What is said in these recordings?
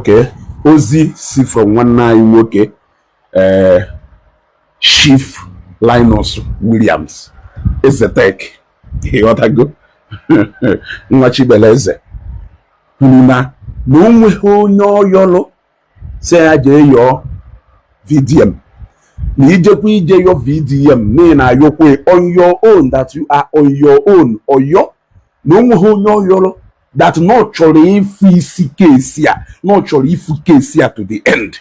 Okay, Ozi see from one nine okay, Chief Linus Williams is the tech. He ought to go. Nwachibeleze. Huna no ho no yolo say aje your VDM. Ni ije your VDM me na yokwe on your own that you are on your own or your no ho no yolo that not chori fisikesia not chori fukesia to the end.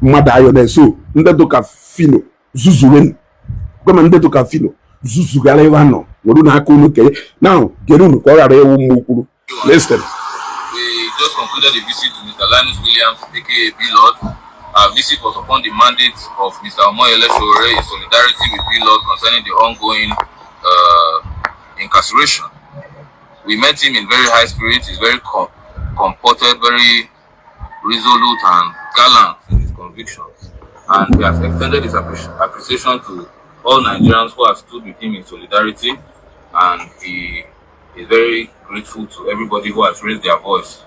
Mada ayo so ndeto ka fino zuzuwen kwema ndeto ka fino zuzugala ivano wodu na akunu ke now gerunu ko yare ewu mukuru. Listen, we just concluded a visit to Mr. Linus Williams, aka BLORD. Our visit was upon the mandate of Mr. Omoyele Sowore in solidarity with BLORD concerning the ongoing incarceration. We met him in very high spirits. He's very comported, very resolute and gallant in his convictions. And he has extended his appreciation to all Nigerians who have stood with him in solidarity. And he is very grateful to everybody who has raised their voice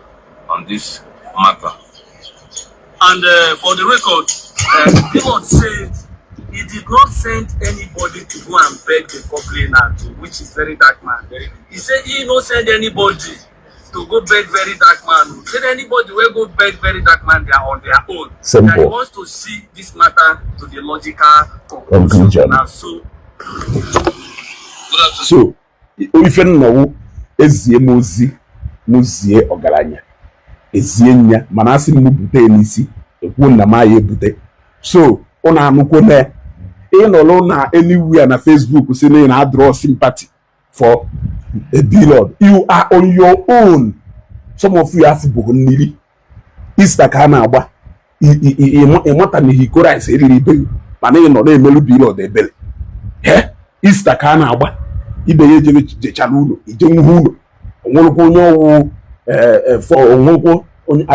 on this matter. And for the record, BLORD said he did not send anybody to go and beg the complainer to, which is VeryDarkMan. He said he not send anybody to go beg VeryDarkMan. He said anybody will go beg VeryDarkMan, they are on their own. Simple. And he wants to see this matter to the logical conclusion. So, if you know, ezie muzie ogaranya ezie nya manasi mubute nisi ekwu na ma ye bute so ona anuko na inolo na anywhere na Facebook say na draw sympathy for a BLORD. You are on your own. Some of you have bohonili Easter ka na agba imota ni hikora ise riri be mana no na emelu BLORD ebele Easter ka na agba ibe ye je chalulo ije nhulo onwoko onye owu for onwoko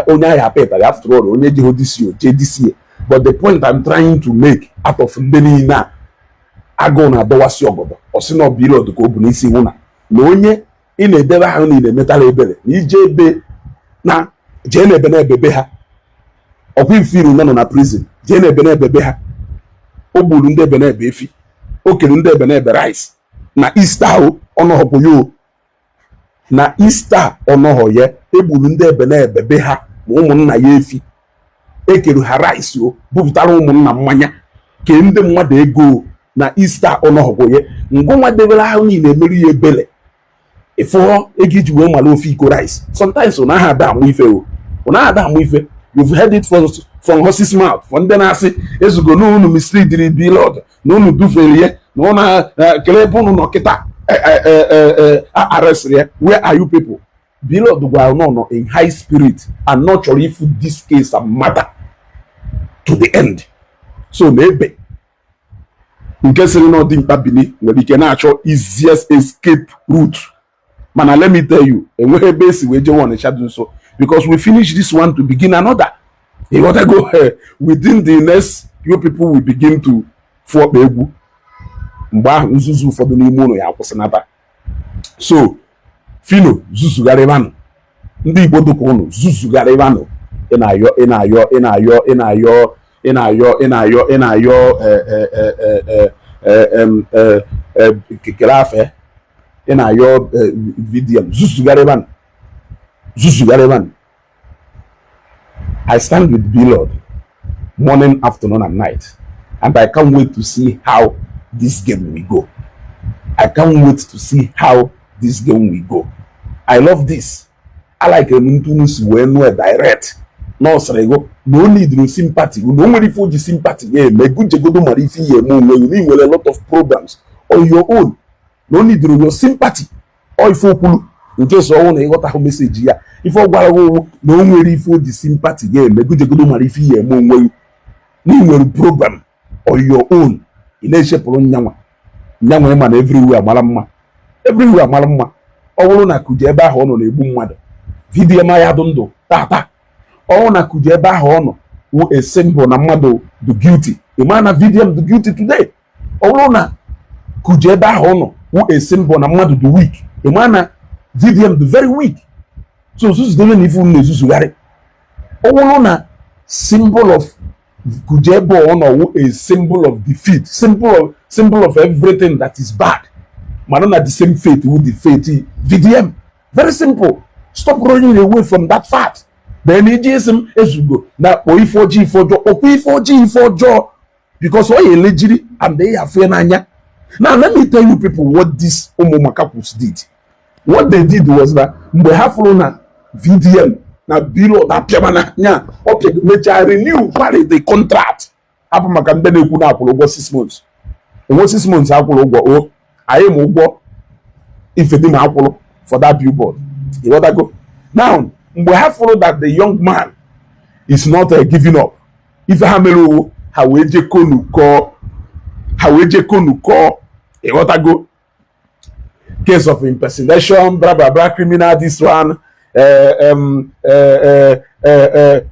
onye aya peta after all onye je hodisi JDC. But the point I'm trying to make out of ndeni na ago na dowasi ogodo osino BLORD ko bu n'isi hu na onye ina edebe ha ni na metal ebele na ije ebe na je na ebe na ebebe ha okwu ifiru no na prison je na ebe na ebebe ha ogburu ndị ebe na ebe efi okelu ndị ebe na ebe rice na Easter onohopo yo na Easter onoho ye egburu ndị ebe na ebebe ha ma ụmụnna ya efi ekeru ha rice o bupụtara ụmụnna mmanya ke ndị mmadụ ego na Easter onohopo ye ngwa debere ahụ niile emeri ya ebele ifo egiji we mala ofi iko rice sometimes una ha da amu ife o una ha da amu ife. You've heard it from horse's mouth from then I say ezugo no unu mislead the BLORD no unu dufere no na kelebunu no kita arrest here. Where are you people? BLORD were no in high spirit and not sure if this case a matter to the end. So maybe in case you know think babini we can actual easiest escape route. Man, let me tell you, and we're basically we just want to shadow so because we finish this one to begin another. You want to go within the next you people will begin to for baby. So Fino Zuzu Garevano Ndi Igbo Dukono Zuzu Garevano Enayo Kikirafe Enayo VDM Zuzu Garevano. I stand with BLORD morning, afternoon, and night, and I can't wait to see how this game will go. I can't wait to see how this game will go. I love this. I like a Muntunus when we're direct. No, Sarego, no need no sympathy. We don't really for the sympathy. Yeah, my good Jagodo Marifi, you mean with a lot of programs on your own. No need no sympathy. Or if you in case all I got a message here. If I go no really for the sympathy, yeah, my good Jagodo Marifi, you program on your own. In a shape on Nyama man everywhere, Malama. Everywhere, Malama. All na kujeba hono le bumwada. Video maya dondo, tata. All na kujeba hono, who a symbol na mado the guilty. The man a video the guilty today. All na kujeba hono, who a symbol na mado the weak. The man a video the very weak. So this is the even Zuzugari. Owuna symbol of Kujebo ono a symbol of defeat, symbol of everything that is bad. Manona the same faith with the faith VDM. Very simple. Stop running away from that fact. Then ageism is go now O4G for job, O4G for job because why allegedly and they are fair nanya. Now let me tell you people what this Omomakakus did. What they did was that we have run VDM now below that piamana nya okay major renew party the contract. Hapo makambene kuna apologo 6 months. Over 6 months apologo oh I am ugo if it didn't apolo for that billboard. You want to go now? We have followed that the young man is not giving up. If Hamelo, Haweje Konuko, you want to go? Case of impersonation, blah blah blah, criminal. This one,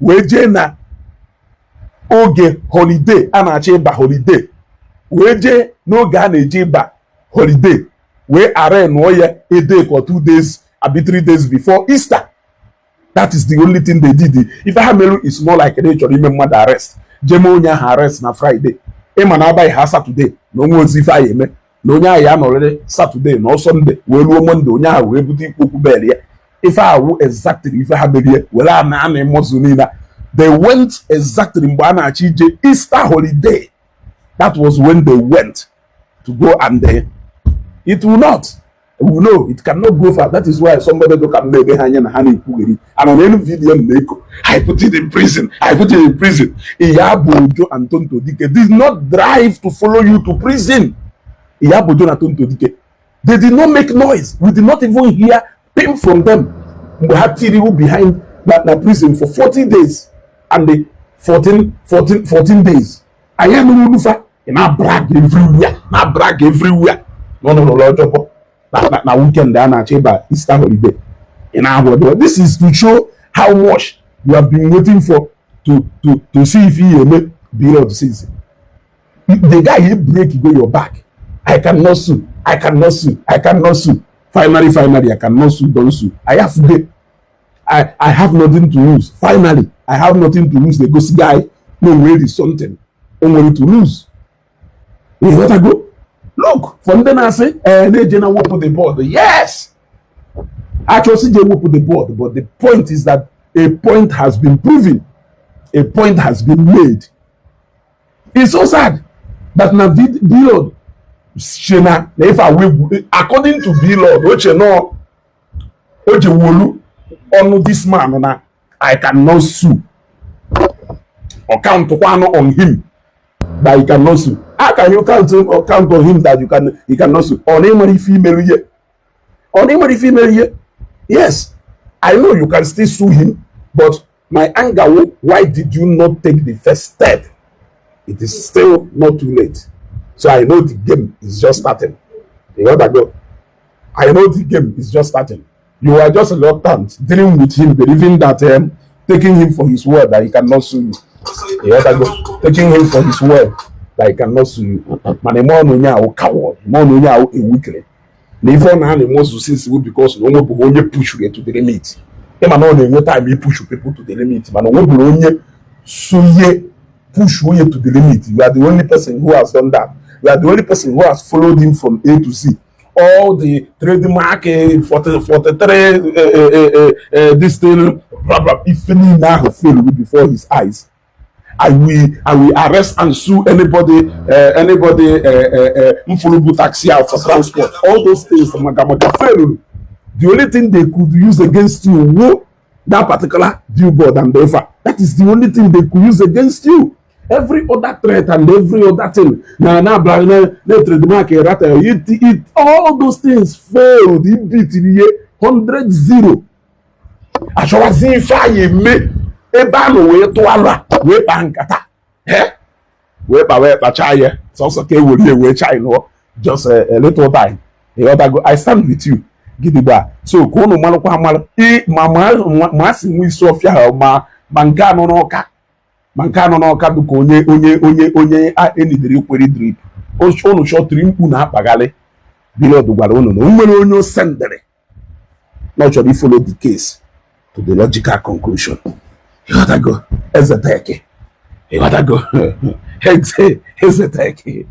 Wejena, Oge holiday, Anacheba holiday. Weje no Gane Jeba holiday. We are no a day or 2 days, abi 3 days before Easter. That is the only thing they did. If Hamelu is more like a day, you remember the arrest. Jemonia arrest na Friday. Emanaba ha Saturday. No more zifa yeme. No nya ya no already Saturday. No Sunday. We will Monday. Nya we buti kuku belia. If I will exactly if Hamelu wela na ane mozunina. They went exactly mbana achije Easter holiday. That was when they went to go and it will not. We know it cannot go far. That is why somebody look at me behind and honey pugiri. And on any video, I put it in prison. I put it in prison. Iyabojo and Tonto Dike did not drive to follow you to prison. Iyabojo and Tonto Dike. They did not make noise. We did not even hear pain from them. We had Tiriu behind that prison for 40 days. And the 14 days. I am Lufa. And I brag everywhere. I brag everywhere. No, Lord. Na weekend na cheba Easter holiday in our world. This is to show how much you have been waiting for to see if he may be able to see. The guy he break you go your back. I cannot sue. Finally, I cannot sue. Don't sue. I have to. I have nothing to lose. Finally, I have nothing to lose. The ghost guy no really something. Only to lose. You let her go. Look, from then I say, they generally will put the board. Yes, actually they will put the board, but the point is that a point has been proven, a point has been made. It's so sad that na BLORD, if I will, according to BLORD, which you know, on this man, I cannot sue or count one on him that he cannot sue. How can you count on him that he cannot sue? On any female here. On any female here. Yes. I know you can still sue him, but my anger, why did you not take the first step? It is still not too late. So I know the game is just starting. You know that go? I know the game is just starting. You are just reluctant dealing with him, believing that taking him for his word that he cannot sue you. You know that go? Taking him for his word that he cannot sue you. Man, more no nya o coward, more no nya o weakly. Never na the most sensible because no one only push you to the limit. Ema no no time you push people to the limit. Man, no one only suye push you to the limit. You are the only person who has done that. You are the only person who has followed him from A to Z. All the trademark 43 this thing blah blah if any now fail before his eyes. I will arrest and sue anybody mfulubu taxi out for transport. All those things from Magamaka fail. The only thing they could use against you was that particular billboard and the that is the only thing they could use against you. Every other threat and every other thing, all those things failed. It beat 100-0. Ashawazi fire me. Ebano we to ala we bankata. We ba chaya. It's also okay we chai no. Just a little time. I stand with you. Gidiba. So go no malo kwa malo. Mama we Sofia ma mangano no ka. Mankano no kadu ko onye a enidiri kweri drip onu short mkpu na apagale BLORD gwara unu no nwere onye sendere no chọrọ follow the case to the logical conclusion. You gotta go. Ezeteki. You gotta go. Ezeteki.